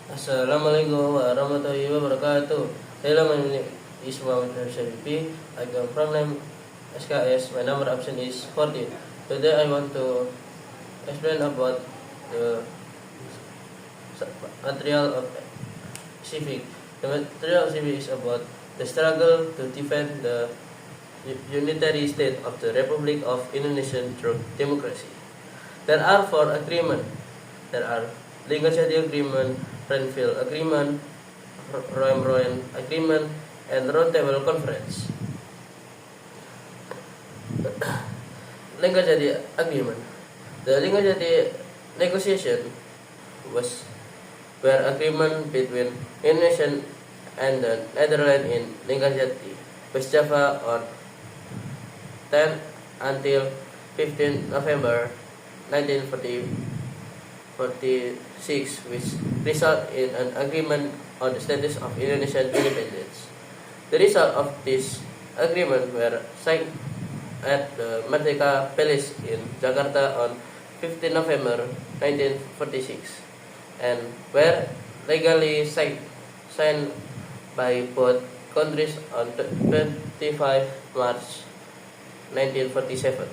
Assalamualaikum warahmatullahi wabarakatuh. Hello, my name is Muhammad Syarifi. I come from name SKS. My number option is 14. Today I want to explain about the material of civic. The material of civic is about the struggle to defend the unitary state of the Republic of Indonesia through democracy. There are four agreements. There are Linggadjati Agreement, Renville Agreement, Roem-Royen Agreement, and Roundtable Conference. Linggadjati Agreement. The Linggadjati negotiation were agreement between Indonesia and the Netherlands in Linggadjati, West Java on 10 until 15 November 1946, which result in an agreement on the status of Indonesian independence. The result of this agreement were signed at the Merdeka Palace in Jakarta on 15 November 1946 and were legally signed by both countries on 25 March 1947.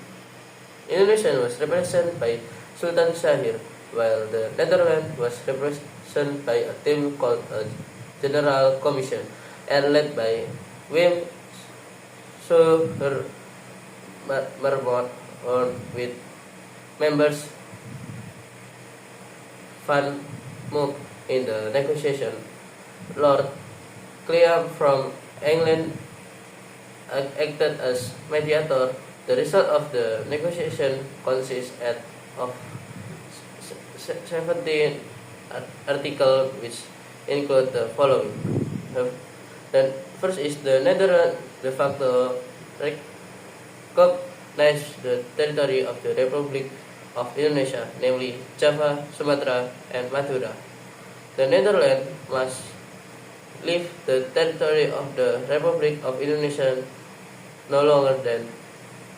Indonesia was represented by Sultan Syahir, while the Netherlands was represented by a team called a General Commission and led by Wim Soehermert with members Van Mook in the negotiation. Lord Clear from England acted as mediator. The result of the negotiation consists of 17 articles, which include the following. The first is the Netherlands de facto recognize the territory of the Republic of Indonesia, namely Java, Sumatra, and Madura. The Netherlands must leave the territory of the Republic of Indonesia no longer than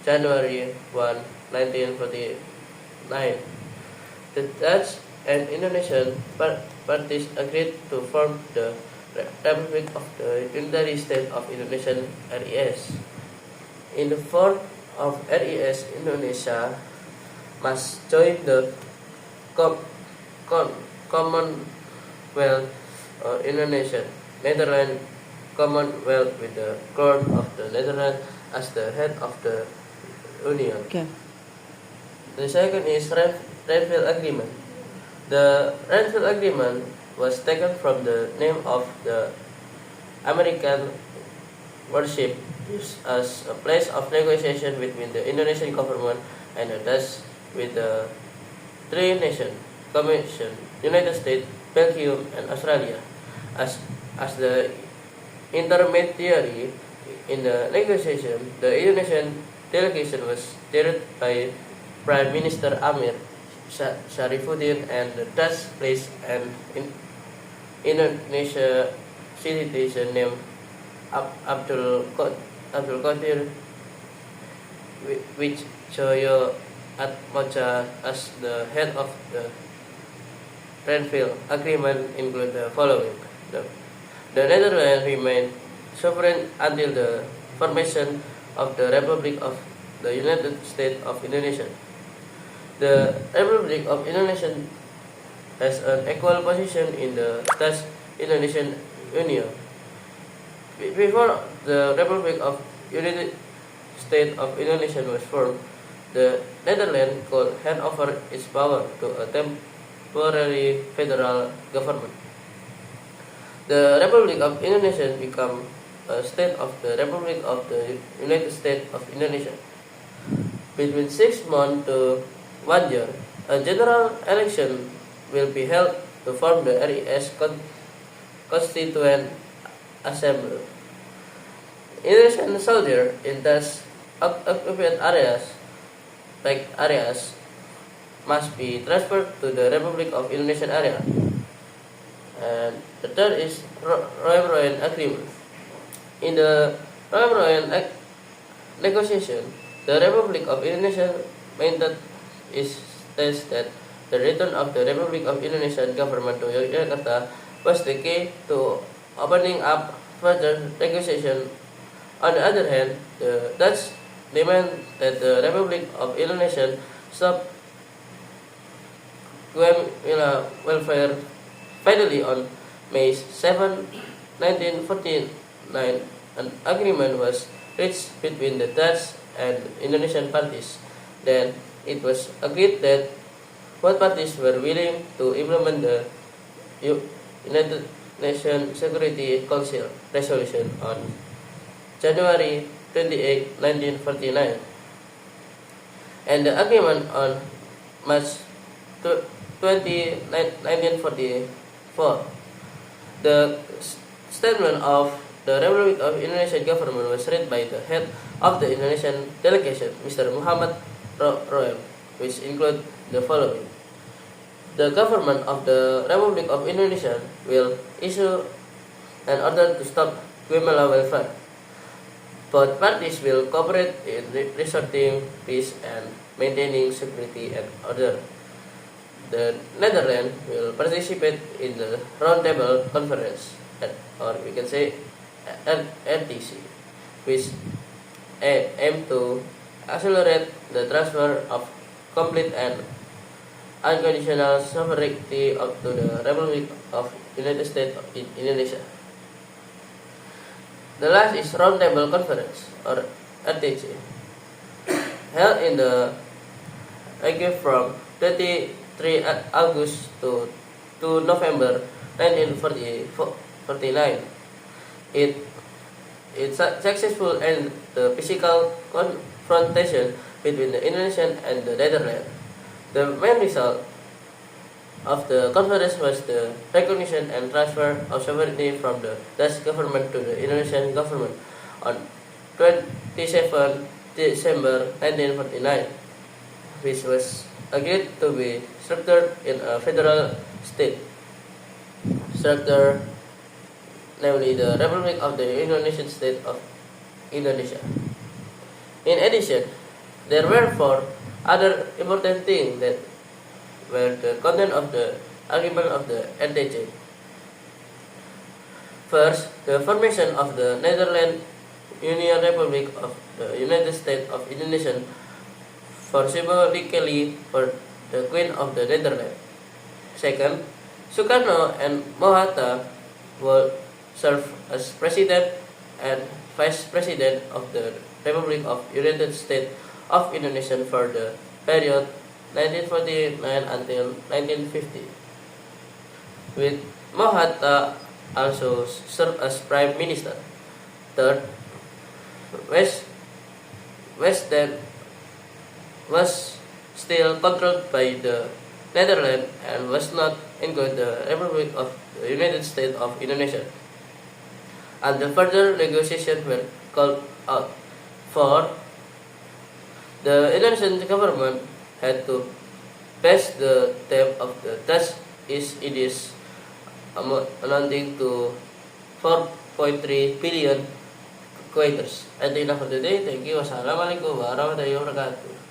January 1, 1949. The Dutch and Indonesian parties agreed to form the Republic of the Unitary State of Indonesia (RIS). In the form of RIS, Indonesia must join the Commonwealth or Indonesian Netherlands Commonwealth with the Crown of the Netherlands as the head of the Union. Okay. The second is Renville Agreement. The Renville Agreement was taken from the name of the American warship used as a place of negotiation between the Indonesian government and the Dutch with the three nations, Commission, United States, Belgium, and Australia, as the intermediary in the negotiation. The Indonesian delegation was chaired by Prime Minister Amir Syarifuddin, and the Dutch placed an Indonesia citizen named Abdul Qadir Wijjoyo Atmaja as the head of the Renville Agreement. Include the following. The Netherlands remained sovereign until the formation of the Republic of the United States of Indonesia. The Republic of Indonesia has an equal position in the Dutch-Indonesian Union. Before the Republic of United States of Indonesia was formed, the Netherlands could hand over its power to a temporary federal government. The Republic of Indonesia became a state of the Republic of the United States of Indonesia. Between 6 months to 1 year, a general election will be held to form the RIS Constituent Assembly. Indonesian soldiers in thus occupied areas must be transferred to the Republic of Indonesian area. And the third is Roem-Royen Agreement. In the Roem-Royen negotiation, the Republic of Indonesia maintained its stance that the return of the Republic of Indonesia government to Jakarta was the key to opening up further negotiation. On the other hand, the Dutch demand that the Republic of Indonesia stop guerrilla welfare. Finally, on May 7, 1949, an agreement was reached between the Dutch and Indonesian parties. Then it was agreed that both parties were willing to implement the United Nations Security Council resolution on January 28, 1949, and the agreement on March 20, 1944. The statement of the Republic of Indonesian government was read by the head of the Indonesian delegation, Mr. Muhammad Roem, which include the following. The government of the Republic of Indonesia will issue an order to stop guerrilla welfare. Both parties will cooperate in resorting peace and maintaining security and order. The Netherlands will participate in the Roundtable Conference, or we can say RTC, which aim to accelerate the transfer of complete and unconditional sovereignty to the Republic of United States of Indonesia. The last is Roundtable Conference, or RTC, held in the Hague from 23 August to November 1949. It successful in the physical confrontation between the Indonesian and the Netherlands. The main result of the conference was the recognition and transfer of sovereignty from the Dutch government to the Indonesian government on 27 December 1949, which was agreed to be structured in a federal state structure, namely the Republic of the Indonesian State of Indonesia. In addition, there were four other important things that were the content of the agreement of the RTC. First, the formation of the Netherlands Union Republic of the United States of Indonesia, for symbolically for the Queen of the Netherlands. Second, Sukarno and Mohatta will serve as President and Vice President of the Republic of United States of Indonesia for the period 1949 until 1950, with Mohatta also served as Prime Minister. Third, Western was still controlled by the Netherlands and was not included the Republic of the United States of Indonesia, and the further negotiations were called out. For the Indonesian government had to pass the debt of the Dutch East Indies amounting to 4.3 billion Kuwaiters. At the end of the day, thank you. Wassalamualaikum warahmatullahi wabarakatuh.